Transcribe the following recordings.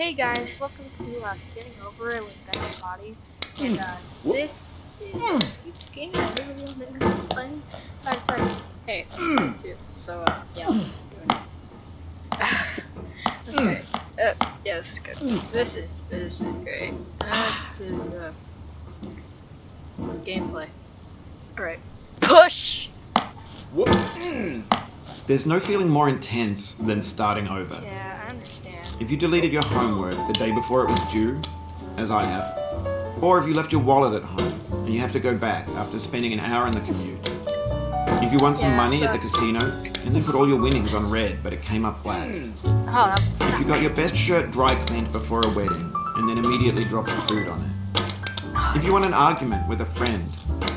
Hey guys, welcome to Getting Over It with Ben's Body. And this is a huge game. I really want to make it fun. I decided, hey, it's fun too. So yeah, doing it. Okay. Yeah, this is good. This is great. This is gameplay. Alright. Push! There's no feeling more intense than starting over. Yeah, I understand. If you deleted your homework the day before it was due, as I have, or if you left your wallet at home and you have to go back after spending an hour in the commute. If you won some money at the casino and then put all your winnings on red but it came up black. Oh, that would suck. If you got your best shirt dry cleaned before a wedding and then immediately dropped food on it. If you won an argument with a friend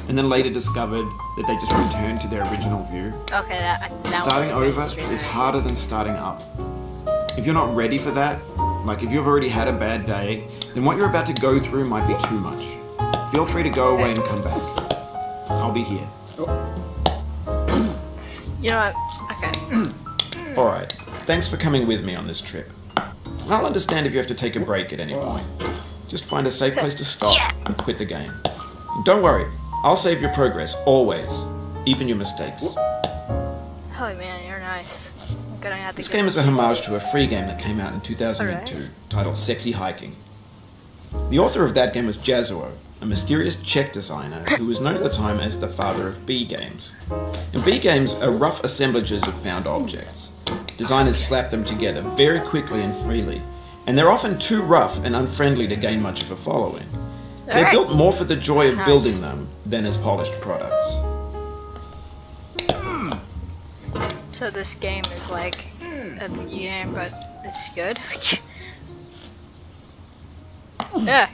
and then later discovered that they just returned to their original view. Okay, that starting over is harder than starting up. If you're not ready for that, like if you've already had a bad day, then what you're about to go through might be too much. Feel free to go away and come back. I'll be here. You know what? Okay. Alright, thanks for coming with me on this trip. I'll understand if you have to take a break at any point. Just find a safe place to stop and quit the game. And don't worry, I'll save your progress, always. Even your mistakes. Oh man, you're nice. I'm gonna have to This game is a homage to a free game that came out in 2002, titled Sexy Hiking. The author of that game was Jazuo, a mysterious Czech designer who was known at the time as the father of B games. And B games are rough assemblages of found objects. Designers slap them together very quickly and freely, and they're often too rough and unfriendly to gain much of a following. They're built more for the joy of building them than as polished products. So this game is like a B game, but it's good. Yeah.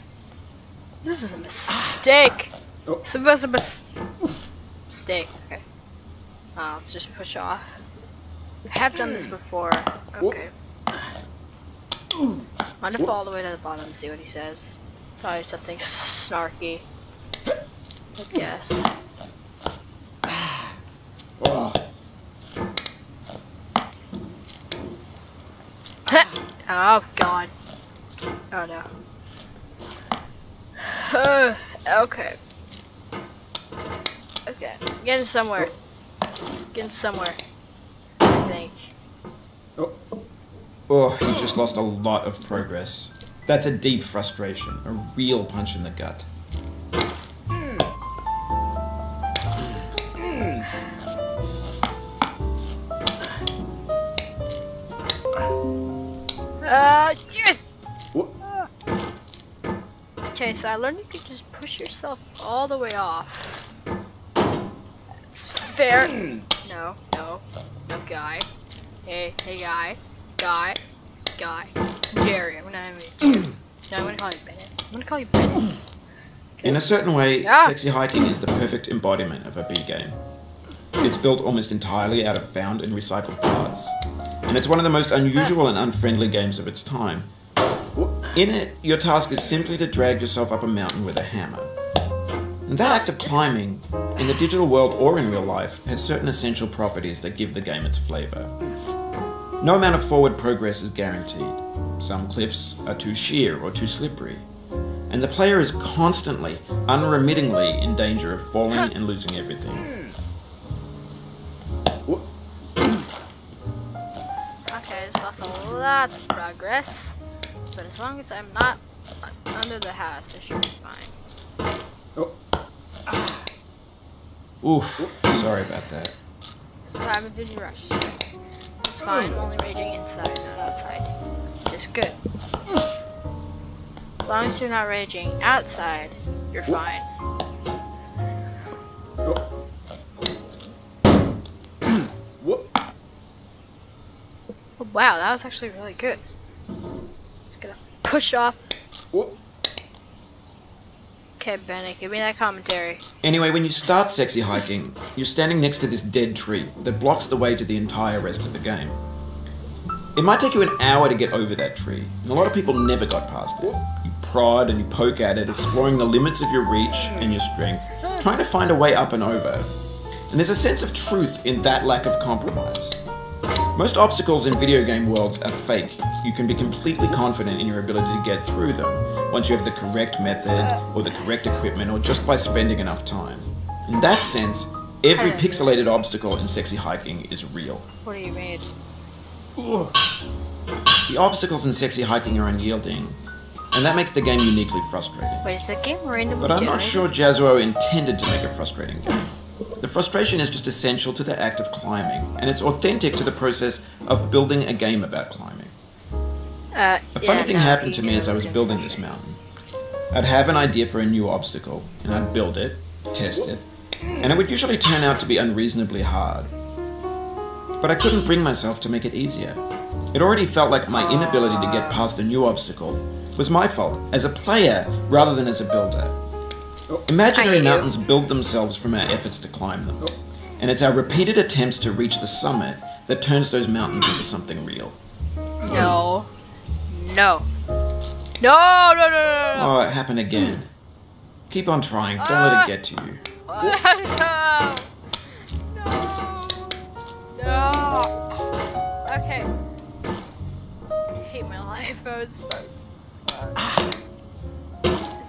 This is a mistake. It's supposed to be mistake. Okay. Let's just push off. I have done this before. Okay. I'm gonna fall all the way to the bottom and see what he says. Probably something snarky. I guess. Oh god. Oh no. Okay. Okay. Getting somewhere. Getting somewhere. I think. Oh, you just lost a lot of progress. That's a deep frustration, a real punch in the gut. Yes! Okay, so I learned you could just push yourself all the way off. It's fair. No, guy. Hey, guy. Jerry, I'm gonna call you Bennett. I'm gonna call you Bennett. In a certain way, Sexy Hiking is the perfect embodiment of a B game. It's built almost entirely out of found and recycled parts, and it's one of the most unusual and unfriendly games of its time. In it, your task is simply to drag yourself up a mountain with a hammer. And that act of climbing, in the digital world or in real life, has certain essential properties that give the game its flavor. No amount of forward progress is guaranteed. Some cliffs are too sheer or too slippery. And the player is constantly, unremittingly in danger of falling and losing everything. Okay, I just lost a lot of progress. But as long as I'm not under the house, I should be fine. Oof, sorry about that. So I'm a busy rush. So it's fine, only raging inside, not outside. Just good. As long as you're not raging outside, you're fine. Oh, wow, that was actually really good. Just gonna push off. Okay, Bennett, give me that commentary. Anyway, when you start Sexy Hiking, you're standing next to this dead tree that blocks the way to the entire rest of the game. It might take you an hour to get over that tree, and a lot of people never got past it. You prod and you poke at it, exploring the limits of your reach and your strength, trying to find a way up and over. And there's a sense of truth in that lack of compromise. Most obstacles in video game worlds are fake. You can be completely confident in your ability to get through them once you have the correct method or the correct equipment or just by spending enough time. In that sense, every pixelated obstacle in Sexy Hiking is real. What do you mean? The obstacles in Sexy Hiking are unyielding, and that makes the game uniquely frustrating. Wait, is that game randomly But I'm not sure Jazzuo intended to make a frustrating game. The frustration is just essential to the act of climbing, and it's authentic to the process of building a game about climbing. A funny thing happened to me as I was building this mountain. I'd have an idea for a new obstacle, and I'd build it, test it, and it would usually turn out to be unreasonably hard. But I couldn't bring myself to make it easier. It already felt like my inability to get past a new obstacle was my fault as a player rather than as a builder. Imaginary mountains build themselves from our efforts to climb them, and it's our repeated attempts to reach the summit that turns those mountains into something real. No. No. No, no, no, no, no. Oh, it happened again. Keep on trying, don't let it get to you. No. No. No. Okay. I hate my life.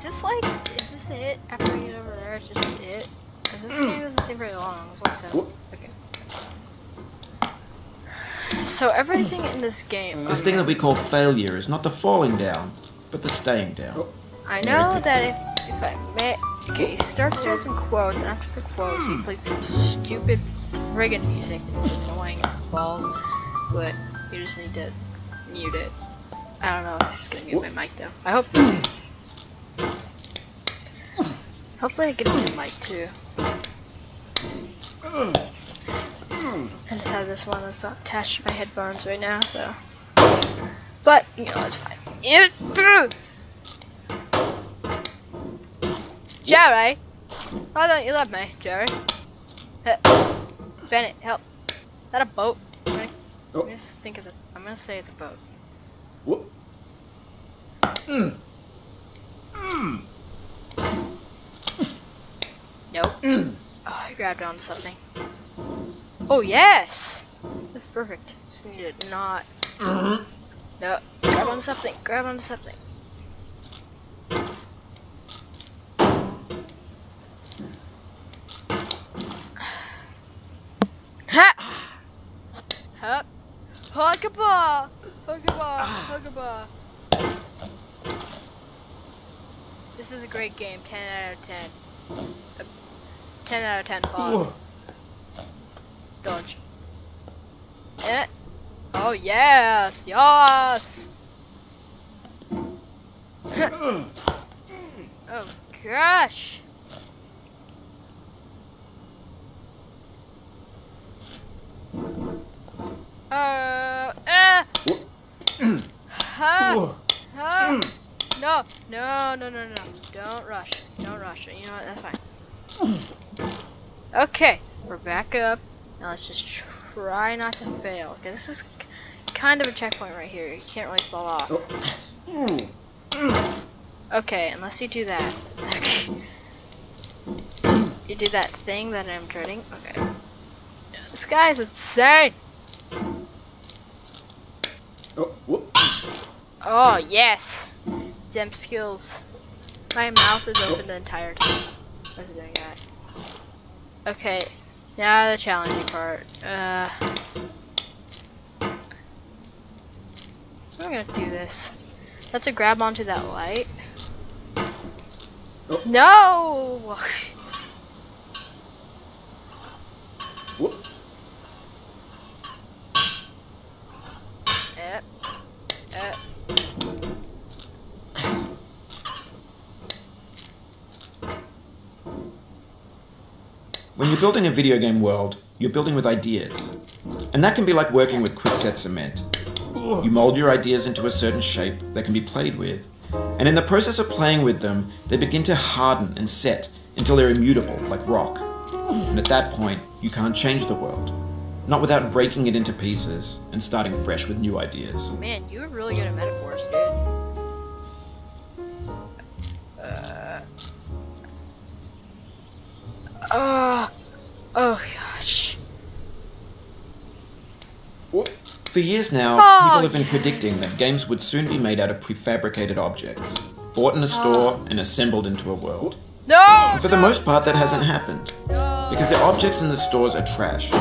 Is this it? After we get over there, it's just it? Because this game doesn't seem very long. It's like 7. Okay. So everything in this game... This thing that we call failure is not the falling down, but the staying down. I know that if I may... Okay, he starts doing some quotes, and after the quotes he played some stupid friggin' music that's annoying as balls, but you just need to mute it. I don't know if it's gonna mute my mic though. I hope... Hopefully I get a new mic too. I just have this one that's not attached to my headphones right now, so... But, you know, it's fine. Jerry! Why don't you love me, Jerry? Bennett, help. Is that a boat? I'm gonna say it's a boat. Whoop. Nope. Oh, I grabbed onto something. Oh, yes! That's perfect. Just need to not... No, grab onto something. Grab onto something. Ha! Hup. Hugabah! Hugabah! Hugabah! This is a great game. 10 out of 10. 10 out of 10 pause. Dodge. Yeah. Oh yes! Yes! Oh gosh! No, no, no, no, no. Don't rush. Don't rush. You know what? That's fine. Okay, we're back up. Now let's just try not to fail. Okay, this is kind of a checkpoint right here. You can't really fall off. Okay, unless you do that. You do that thing that I'm dreading. Okay. This guy is insane. Oh yes. Jump skills. My mouth is open the entire time. What's it doing that? Okay. Now the challenging part. I'm gonna do this. Let's grab onto that light. No! When you're building a video game world, you're building with ideas. And that can be like working with quickset cement. You mold your ideas into a certain shape that can be played with, and in the process of playing with them, they begin to harden and set until they're immutable, like rock. And at that point, you can't change the world. Not without breaking it into pieces and starting fresh with new ideas. Man, you were really good at metaphors, dude. Oh gosh. For years now, people have been predicting that games would soon be made out of prefabricated objects, bought in a store and assembled into a world. No! And for the most part, that hasn't happened, because the objects in the stores are trash.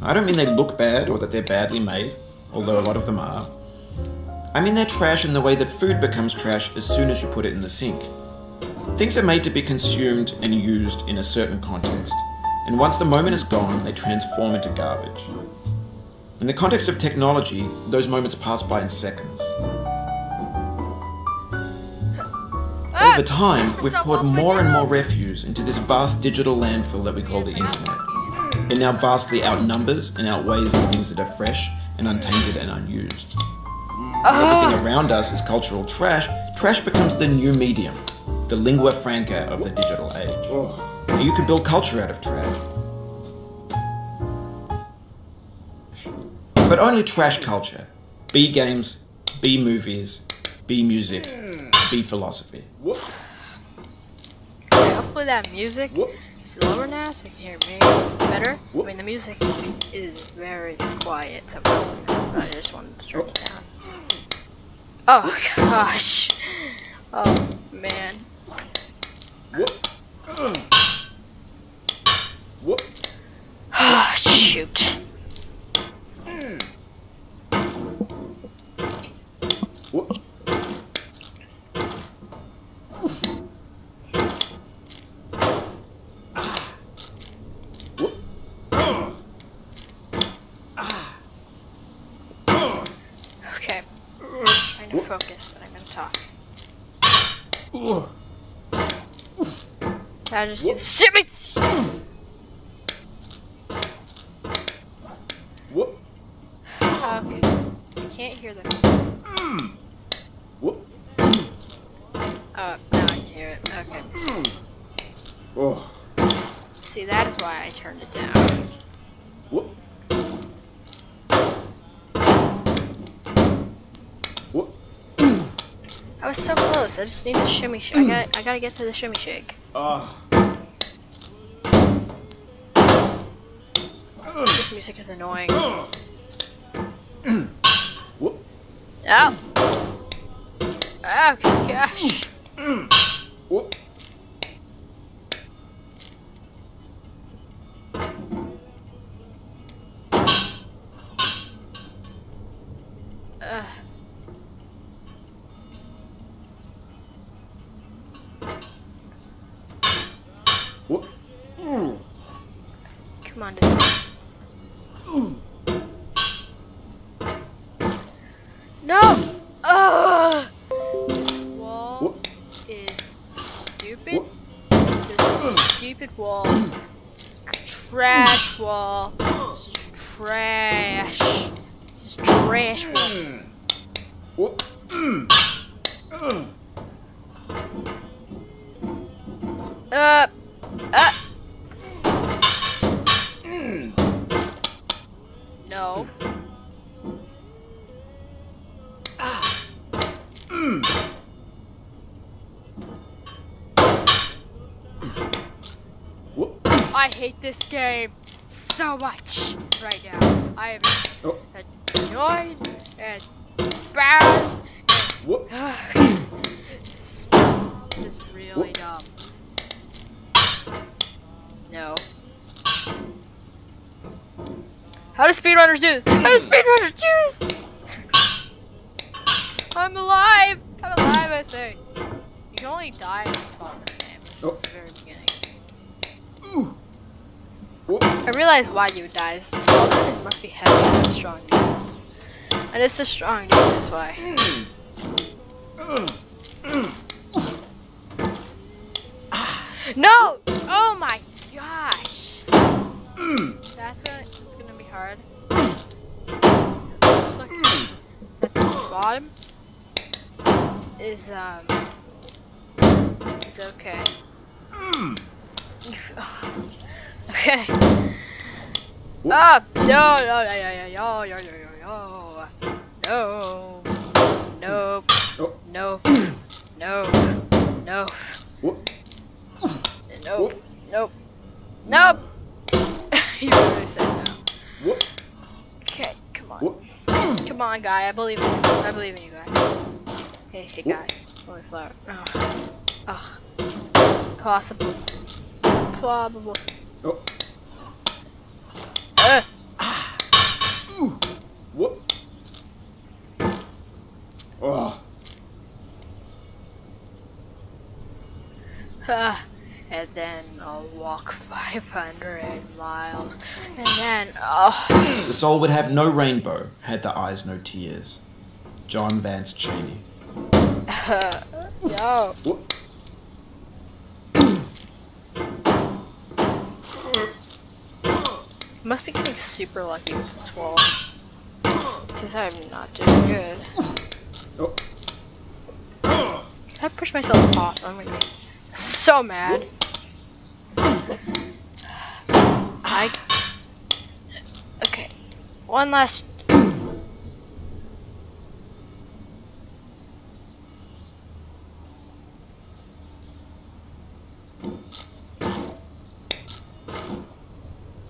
I don't mean they look bad or that they're badly made, although a lot of them are. I mean they're trash in the way that food becomes trash as soon as you put it in the sink. Things are made to be consumed and used in a certain context, and once the moment is gone, they transform into garbage. In the context of technology, those moments pass by in seconds. Over time, we've poured more and more refuse into this vast digital landfill that we call the internet. It now vastly outnumbers and outweighs the things that are fresh and untainted and unused. When everything around us is cultural trash, trash becomes the new medium, the lingua franca of the digital age. And you can build culture out of trash. But only trash culture. B games, B movies, B music, B philosophy. Okay, hopefully that music is lower now so you can hear me better. I mean the music is very quiet, so I just wanted to turn it down. Oh gosh. Oh man. Shoot. Okay. I'm trying to focus, but I'm gonna talk. I just do shimmy. Okay. I can't hear the music. Oh, now I can hear it. Okay. See, that is why I turned it down. I was so close. I just need a shimmy shake. I gotta get to the shimmy shake. This music is annoying. Oh! Oh gosh! Come on, Disney. No! This wall is stupid. This is a stupid wall. This is a trash wall. This is trash. This is trash wall. No. I hate this game so much right now. I am annoyed and embarrassed and this is really dumb. No. How do speedrunners do this? How do speedrunners do this? I'm alive! I'm alive, I say. You can only die in spawn in this game, which is the very beginning. I realize why you would die. It must be heavy and a strong dude. And it's the strong dude, that's why. No! Oh my gosh! That's it's gonna be hard. Just look at the bottom. Is okay. Okay. Up! No! Nope. Nope. You really said no. Okay, come on. guy. I believe in you. I believe in you, guy. Hey, guy. Holy flower. Oh. It's impossible. It's improbable. Oh. What? Oh. And then I'll walk 500 miles. And then, oh. The soul would have no rainbow, had the eyes no tears. John Vance Cheney. Yo. What? Must be getting super lucky with this wall. Because I'm not doing good. Oh. Can I push myself off? I'm gonna be so mad. Okay. One last.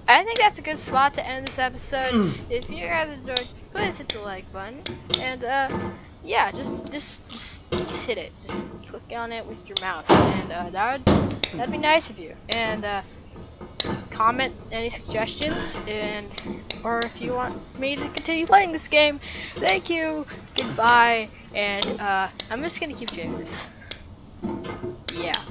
I think that's a good spot to end this episode. If you guys enjoyed, please hit the like button, and yeah, just hit it. Just click on it with your mouse, and that'd be nice of you. And comment any suggestions, and or if you want me to continue playing this game. Thank you. Goodbye, and I'm just gonna keep doing this. Yeah.